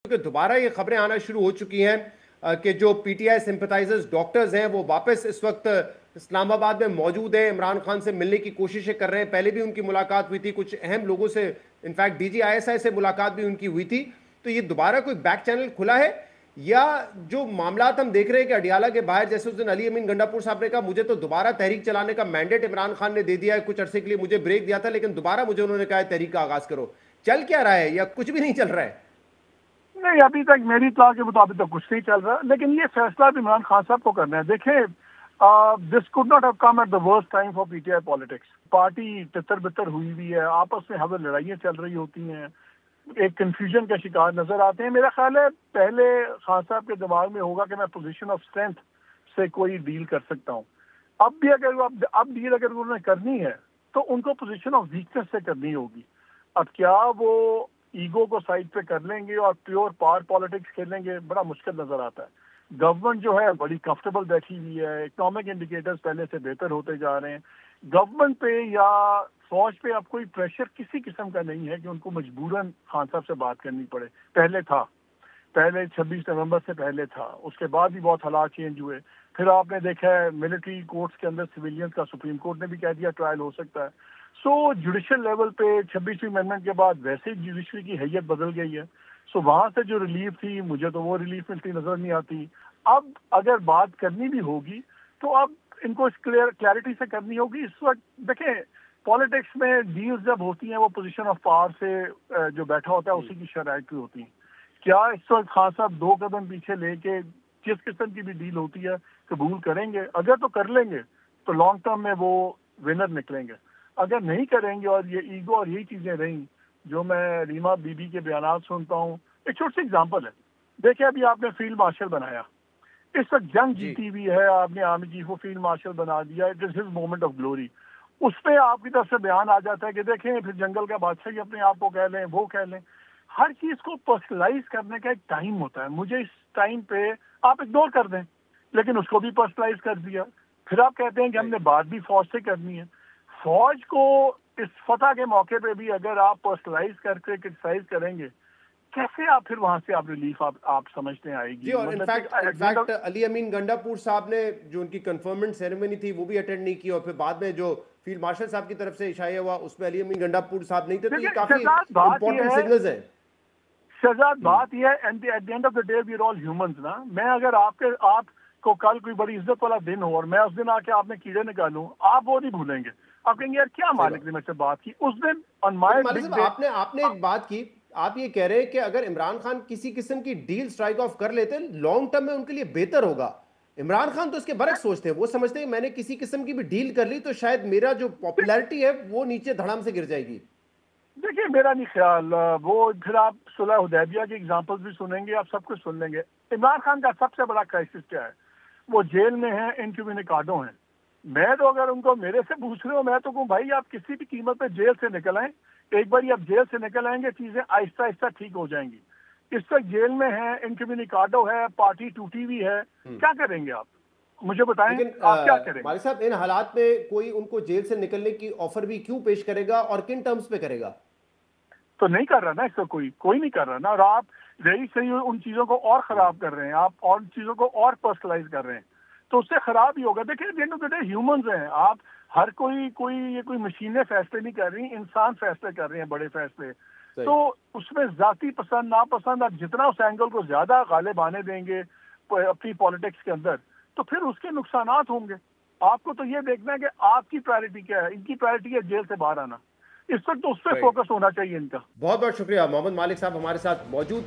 کہ دوبارہ یہ خبریں آنا شروع ہو چکی ہیں کہ جو پی ٹی آئی سمپتائزرز ڈاکٹرز ہیں وہ واپس اس وقت اسلام آباد میں موجود ہیں، عمران خان سے ملنے کی کوششیں کر رہے ہیں۔ پہلے بھی ان کی ملاقات ہوئی تھی، کچھ اہم لوگوں سے، in fact D G I S I سے ملاقات بھی ان کی ہوئی تھی۔ تو یہ دوبارہ کوئی بیک چینل کھلا ہے یا جو معاملات ہم دیکھ رہے ہیں کہ اڈیالہ کے باہر، جیسے اس دن علی امین گنڈا پور صاحب نے کہا مجھے تو دوبارہ تحریک چلانے کا مینڈیٹ عمران خان نے دے دیا ہے، کچھ عرصے کے لیے مجھے بریک دیا تھا لیکن دوبارہ مجھے انہوں نے کہا ہے تحریک کا آغاز کرو۔ چل کیا رہا ہے یا کچھ بھی نہیں چل رہا ہے؟ نہیں، ابھی تک میری اطلاع کے مطابق تو کچھ نہیں چل رہا، لیکن یہ فیصلہ بھی عمران خان صاحب کو کرنا ہے۔ دیکھیں، this could not have come at the worst time for P T I politics. Party تتر بتر ہوئی ہوئی ہے، آپس میں ہمیں لڑائیاں چل رہی ہوتی ہیں، ایک کنفیوژن کا شکار نظر آتے ہیں۔ میرا خیال ہے پہلے خان صاحب کے دماغ میں ہوگا کہ میں پوزیشن آف اسٹرینتھ سے کوئی ڈیل کر سکتا ہوں۔ اب بھی اگر ڈیل اگر انہوں نے کرنی ہے تو ان کو پوزیشن آف ویکنس سے کرنی ہوگی۔ اب کیا وہ ایگو کو سائڈ پہ کر لیں گے اور پیور پاور پالیٹکس کھیلیں گے؟ بڑا مشکل نظر آتا ہے۔ گورنمنٹ جو ہے بڑی کمفرٹیبل بیٹھی ہوئی ہے، اکنامک انڈیکیٹرز پہلے سے بہتر ہوتے جا رہے ہیں۔ گورنمنٹ پہ یا فوج پہ اب کوئی پریشر کسی قسم کا نہیں ہے کہ ان کو مجبوراً خان صاحب سے بات کرنی پڑے۔ پہلے تھا، پہلے 26 نومبر سے پہلے تھا، اس کے بعد بھی بہت حالات چینج ہوئے۔ پھر آپ نے دیکھا ہے ملٹری کورٹس کے اندر سویلینز کا سپریم کورٹ نے بھی کہہ دیا ٹرائل ہو سکتا ہے۔ سو جوڈیشل لیول پہ 26ویں امینڈمنٹ کے بعد ویسے ہی جوڈیشری کی حیت بدل گئی ہے۔ سو وہاں سے جو ریلیف تھی، مجھے تو وہ ریلیف ملتی نظر نہیں آتی۔ اب اگر بات کرنی بھی ہوگی تو اب ان کو اس کلیئرٹی سے کرنی ہوگی۔ اس وقت دیکھیں، پالیٹکس میں ڈیلز جب ہوتی ہیں وہ پوزیشن آف پاور سے جو بیٹھا ہوتا ہے اسی کی شرائط پہ ہوتی ہیں۔ کیا اس وقت خان صاحب 2 قدم پیچھے لے کے جس قسم کی بھی ڈیل ہوتی ہے قبول کریں گے؟ اگر تو کر لیں گے تو لانگ ٹرم میں وہ ونر نکلیں گے۔ اگر نہیں کریں گے اور یہ ایگو اور یہی چیزیں رہیں جو میں ریما بی بی کے بیانات سنتا ہوں، ایک چھوٹی سی ایگزامپل ہے۔ دیکھیں، ابھی آپ نے فیلڈ مارشل بنایا، اس وقت جنگ جیتی ہوئی ہے، آپ نے آرمی چیف کو فیلڈ مارشل بنا دیا، it is his moment of glory. اس پہ آپ کی طرف سے بیان آ جاتا ہے کہ دیکھیں پھر جنگل کا بادشاہ ہی اپنے آپ کو کہہ لیں، وہ کہہ لیں۔ ہر چیز کو پرسنلائز کرنے کا ایک ٹائم ہوتا ہے۔ مجھے اس ٹائم پہ آپ اگنور کر دیں، لیکن اس کو بھی پرسنلائز کر دیا۔ پھر آپ کہتے ہیں کہ ہم نے بات بھی فوج سے کرنی ہے۔ فوج کو اس فتح کے موقع پہ بھی اگر آپ پرسنلائز کر کے کرٹیسائز کریں گے، کیسے آپ پھر وہاں سے آپ ریلیف آپ سمجھتے ہیں آئے گی؟ جی، اور انفیکٹ علی امین گنڈا پور صاحب نے جو ان کی کنفرمنٹ سیریمنی تھی وہ بھی اٹینڈ نہیں کی، اور پھر بعد میں جو فیلڈ مارشل صاحب کی طرف سے اشاعیہ ہوا اس میں علی امین گنڈا پور صاحب نہیں تھے۔ تو یہ کافی امپورٹنٹ سگنلز ہیں۔ شہزاد، بات یہ ہے at the end of the day we are all humans نا۔ میں اگر آپ کو کل کوئی بڑی عزت والا دن ہو اور میں اس دن آ کے آپ نے کیڑے نکالوں، آپ وہ نہیں بھولیں گے۔ آپ کہیں گے یار کیا مالک نے مجھ سے بات کی اس دن آن مائی بگ ڈے۔ آپ نے ایک بات کی، آپ یہ کہہ رہے ہیں کہ اگر عمران خان کسی قسم کی ڈیل سٹرائک آف کر لیتے لانگ ٹرم میں ان کے لیے بہتر ہوگا۔ عمران خان تو اس کے برعکس سوچتے ہیں، وہ سمجھتے ہیں میں نے کسی قسم کی بھی ڈیل کر لی تو شاید میرا جو پاپولیرٹی ہے وہ نیچے دھڑام سے گر جائے گی۔ دیکھیے، میرا نہیں خیال وہ، پھر آپ صلح حدیبیہ کی ایگزامپل بھی سنیں گے، آپ سب کچھ سن لیں گے۔ عمران خان کا سب سے بڑا کرائسس کیا ہے؟ وہ جیل میں ہیں، انکمیونیکاڈو ہیں۔ میں تو اگر ان کو میرے سے پوچھ رہے ہو، میں تو کہوں بھائی آپ کسی بھی قیمت پہ جیل سے نکل آئیں۔ ایک بار آپ جیل سے نکل آئیں گے چیزیں آہستہ آہستہ ٹھیک ہو جائیں گی۔ اس وقت جیل میں ہیں، انکمیونیکاڈو ہے، پارٹی ٹوٹی ہوئی ہے، کیا کریں گے آپ؟ مجھے بتائیں آپ کیا کریں گے؟ مالک صاحب، ان حالات میں کوئی ان کو جیل سے نکلنے کی آفر بھی کیوں پیش کرے گا اور کن ٹرمز پہ کرے گا؟ تو نہیں کر رہا نا، اس کو کوئی نہیں کر رہا نا، اور آپ رہی صحیح ان چیزوں کو اور خراب کر رہے ہیں، آپ اور چیزوں کو اور پرسنلائز کر رہے ہیں، تو اس سے خراب ہی ہوگا۔ دیکھیں دن آف دا ڈے ہیومنز ہیں آپ، ہر کوئی مشینیں فیصلے نہیں کر رہی، انسان فیصلے کر رہے ہیں، بڑے فیصلے۔ تو اس میں ذاتی پسند ناپسند آپ جتنا اس اینگل کو زیادہ غالب آنے دیں گے اپنی پالیٹکس کے اندر، تو پھر اس کے نقصانات ہوں گے۔ آپ کو تو یہ دیکھنا ہے کہ آپ کی پرائرٹی کیا ہے۔ ان کی پرائرٹی ہے جیل سے باہر آنا، اس وقت تو اس پہ فوکس ہونا چاہیے ان کا۔ بہت بہت شکریہ محمد مالک صاحب ہمارے ساتھ موجود